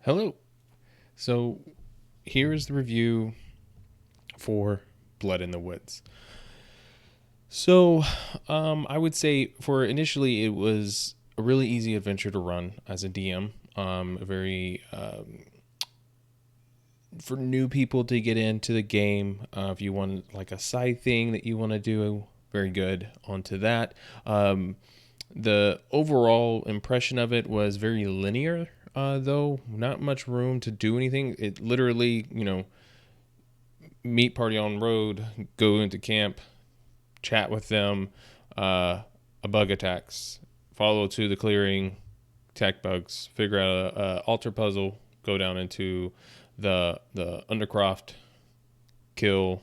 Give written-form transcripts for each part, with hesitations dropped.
Hello. So here is the review for Blood in the Woods. So I would say for initially it was a really easy adventure to run as a DM. A very for new people to get into the game. If you want like a side thing that you want to do, very good onto that. The overall impression of it was very linear, though not much room to do anything. It literally, meet party on road, go into camp, chat with them, a bug attacks, follow to the clearing, attack bugs, figure out a altar puzzle, go down into the undercroft, kill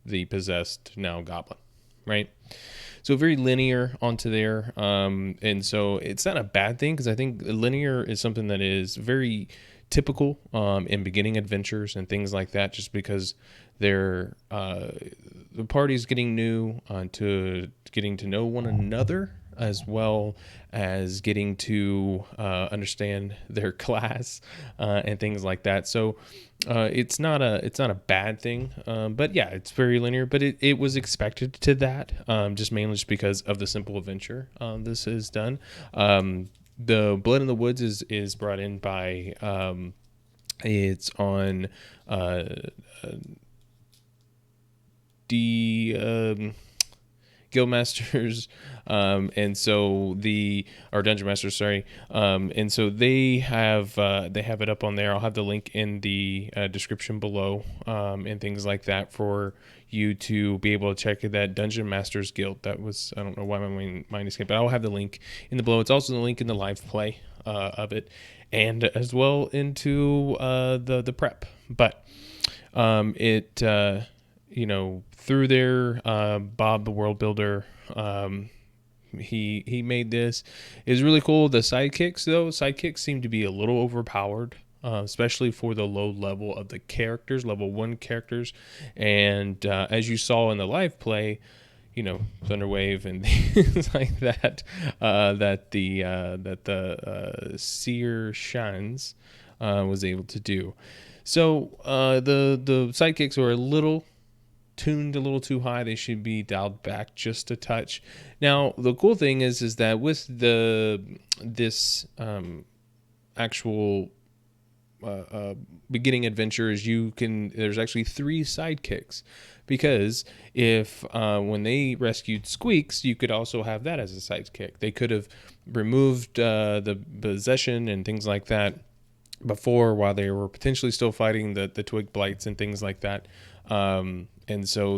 the possessed now goblin, right? So very linear onto there, and so it's not a bad thing because I think linear is something that is very typical in beginning adventures and things like that, just because they're the party's getting new to getting to know one another as well as getting to understand their class and things like that. So it's not a bad thing, but yeah, it's very linear. But it was expected to that, just mainly just because of the simple adventure this is done. The Blood in the Woods is brought in by it's on uh, the Guildmasters, and so the or Dungeon Masters, sorry, and so they have it up on there. I'll have the link in the description below, and things like that for you to be able to check that Dungeon Masters Guild. That was I don't know why my mind escaped, but I'll have the link in the below. It's also the link in the live play of it, and as well into the prep, but it through there, Bob the world builder, he made this. It's really cool. The sidekicks seem to be a little overpowered, especially for the low level of the characters, level 1 characters. And as you saw in the live play, Thunderwave and things like that, that the Seer Shines was able to do. So the sidekicks were tuned a little too high. They should be dialed back just a touch. Now the cool thing is that with this actual beginning adventures, there's actually 3 sidekicks, because if when they rescued Squeaks, you could also have that as a sidekick. They could have removed the possession and things like that before, while they were potentially still fighting the twig blights and things like that. And so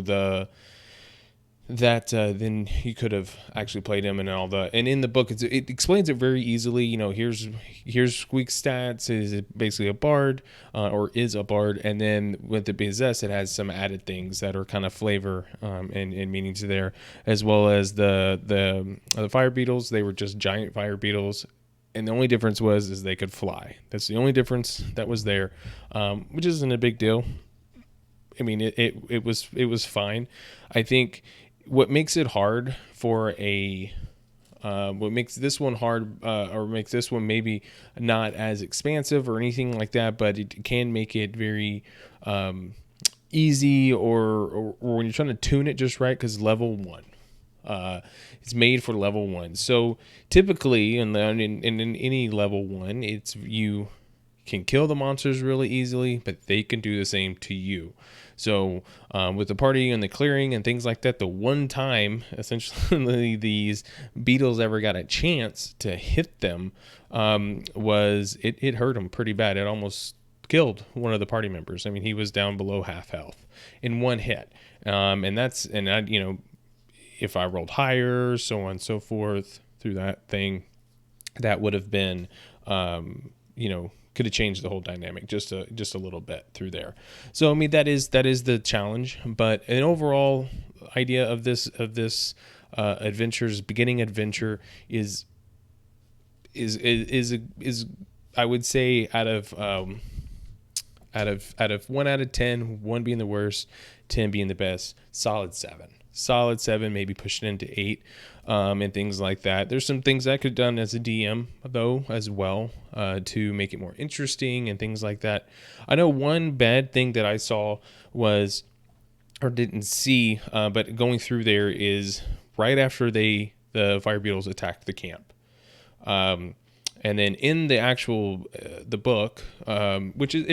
then you could have actually played him and and in the book it explains it very easily. Here's Squeak's stats. Is basically a bard, or is a bard, and then with the possess, it has some added things that are kind of flavor and meaning to there, as well as the fire beetles. They were just giant fire beetles. And the only difference is they could fly. That's the only difference that was there, which isn't a big deal. I mean, it was fine. I think what makes it hard what makes this one hard, or makes this one maybe not as expansive or anything like that, but it can make it very easy, or when you're trying to tune it just right, because level 1. It's made for level 1. So typically in any level 1, you can kill the monsters really easily, but they can do the same to you. So with the party and the clearing and things like that, the one time essentially these beetles ever got a chance to hit them, was it hurt them pretty bad. It almost killed one of the party members. I mean, he was down below half health in one hit. If I rolled higher, so on and so forth through that thing, that would have been, could have changed the whole dynamic just a little bit through there. So I mean, that is the challenge, but an overall idea of this beginning adventure is I would say out of 1 out of 10, 1 being the worst, 10 being the best, solid 7. solid 7, maybe push it into 8, and things like that. There's some things I could have done as a DM though as well, to make it more interesting and things like that. I know one bad thing that I saw was, or didn't see, but going through there, is right after the fire beetles attacked the camp. And then in the actual the book, which is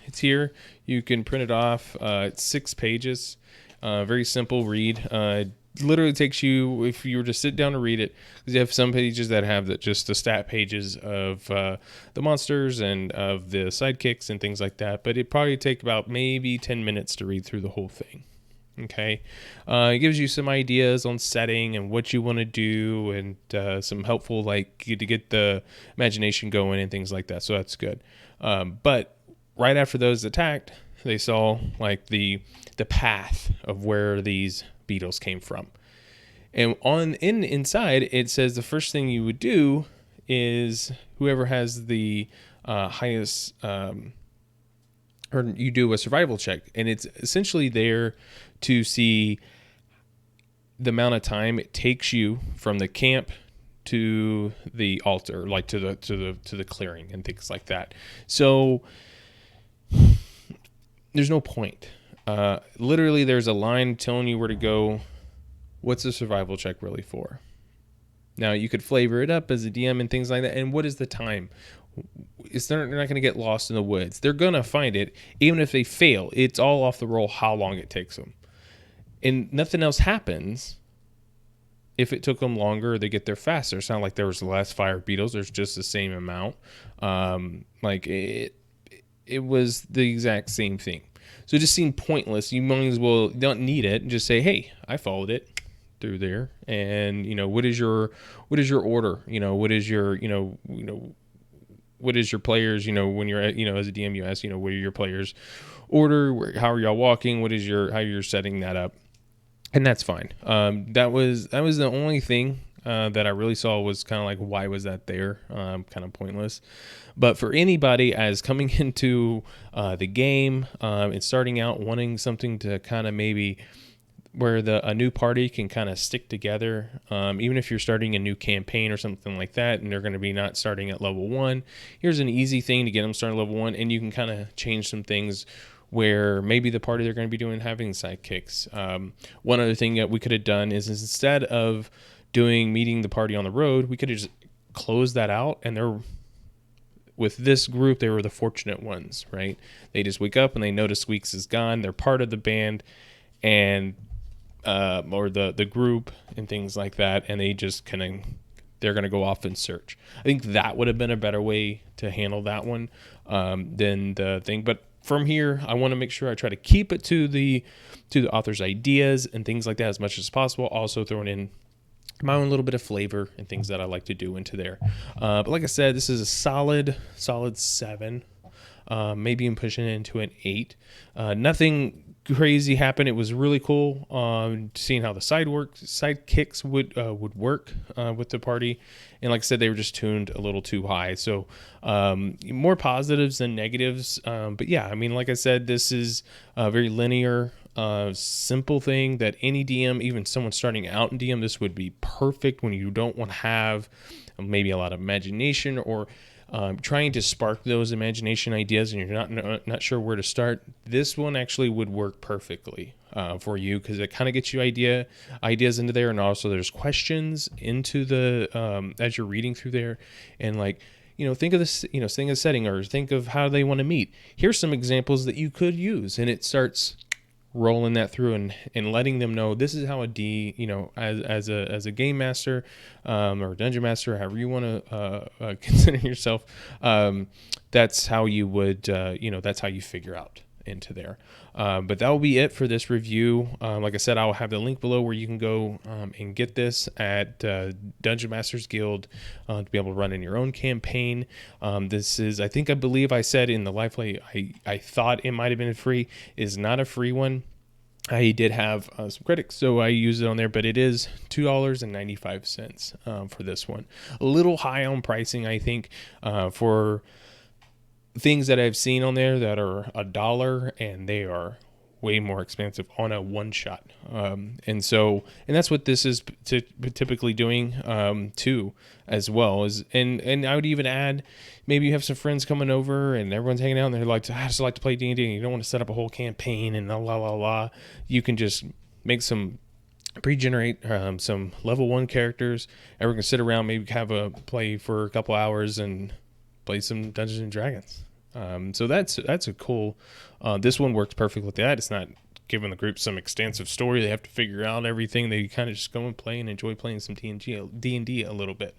it's here. You can print it off. It's 6 pages. Very simple read. Literally takes you, if you were to sit down and read it, because you have some pages that have just the stat pages of the monsters and of the sidekicks and things like that. But it probably take about maybe 10 minutes to read through the whole thing. Okay. It gives you some ideas on setting and what you want to do, and some helpful, like, to get the imagination going and things like that. So that's good. But right after those attacked, they saw like the path of where these beetles came from. And inside it says the first thing you would do is whoever has the highest, or you do a survival check, and it's essentially there to see the amount of time it takes you from the camp to the altar, like to the clearing and things like that. So there's no point. Literally, there's a line telling you where to go. What's the survival check really for? Now, you could flavor it up as a DM and things like that. And what is the time? They're not going to get lost in the woods. They're going to find it. Even if they fail, it's all off the roll how long it takes them. And nothing else happens if it took them longer, they get there faster. It's not like there was less fire beetles. There's just the same amount. Like it was the exact same thing. So it just seemed pointless. You might as well don't need it and just say, hey, I followed it through there. And, what is your order? What is your, what is your players, when you're at, as a DM, you ask, what are your players' order? How are y'all walking? How you're setting that up? And that's fine. That was the only thing that I really saw was kind of like, why was that there? Kind of pointless. But for anybody as coming into the game and starting out wanting something to kind of maybe where a new party can kind of stick together, even if you're starting a new campaign or something like that, and they're going to be not starting at level 1, here's an easy thing to get them started at level 1, and you can kind of change some things where maybe the party they're going to be doing having sidekicks. One other thing that we could have done is instead of meeting the party on the road, we could have just closed that out, and with this group, they were the fortunate ones, right? They just wake up and they notice Squeaks is gone. They're part of the band and or the group and things like that, and they just they're going to go off and search. I think that would have been a better way to handle that one than the thing. But from here, I want to make sure I try to keep it to the author's ideas and things like that as much as possible. Also throwing in my own little bit of flavor and things that I like to do into there. But like I said, this is a solid 7. Maybe I'm pushing it into an 8. Nothing crazy happened. It was really cool seeing how the sidekicks would work with the party. And like I said, they were just tuned a little too high. So more positives than negatives. But yeah, I mean, like I said, this is a very linear, simple thing that any DM, even someone starting out in DM, this would be perfect when you don't want to have maybe a lot of imagination or trying to spark those imagination ideas and you're not sure where to start. This one actually would work perfectly for you because it kind of gets you ideas into there, and also there's questions into the as you're reading through there, and like, think of this, think of setting or think of how they want to meet. Here's some examples that you could use, and it starts rolling that through and letting them know this is how as a game master or dungeon master, however you want to consider yourself, that's how you would that's how you figure out into there. But that will be it for this review. Like I said, I'll have the link below where you can go and get this at Dungeon Masters Guild to be able to run in your own campaign. This is, I believe I said in the live play, I thought it might have been free. It is not a free one. I did have some credits, so I used it on there, but it is $2.95 for this one. A little high on pricing, I think, for things that I've seen on there that are $1, and they are way more expansive on a one shot. And that's what this is typically doing too, as well as, and I would even add, maybe you have some friends coming over and everyone's hanging out and they're like, I just like to play D&D, and you don't want to set up a whole campaign and la. You can just make some pre-generate some level 1 characters. Everyone can sit around, maybe have a play for a couple hours and play some Dungeons and Dragons. So that's a cool. This one works perfect with that. It's not giving the group some extensive story. They have to figure out everything. They kind of just go and play and enjoy playing some D&D a little bit.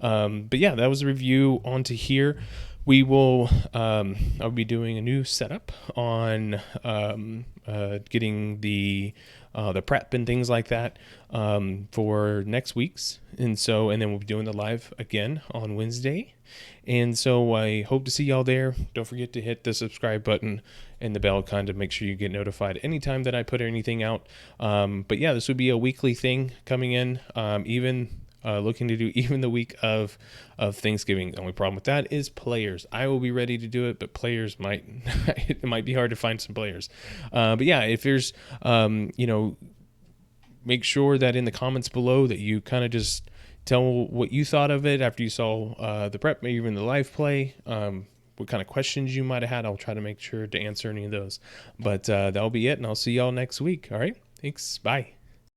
But yeah, that was a review onto here. We will, I'll be doing a new setup on getting the prep and things like that for next week's. And then we'll be doing the live again on Wednesday. And so I hope to see y'all there. Don't forget to hit the subscribe button and the bell icon to make sure you get notified anytime that I put anything out. But yeah, this would be a weekly thing coming in, looking to do even the week of Thanksgiving. The only problem with that is players. I will be ready to do it, but players it might be hard to find some players. But yeah, if there's, make sure that in the comments below that you kind of just tell what you thought of it after you saw the prep, maybe even the live play, what kind of questions you might have had. I'll try to make sure to answer any of those. But that'll be it, and I'll see y'all next week. All right? Thanks. Bye.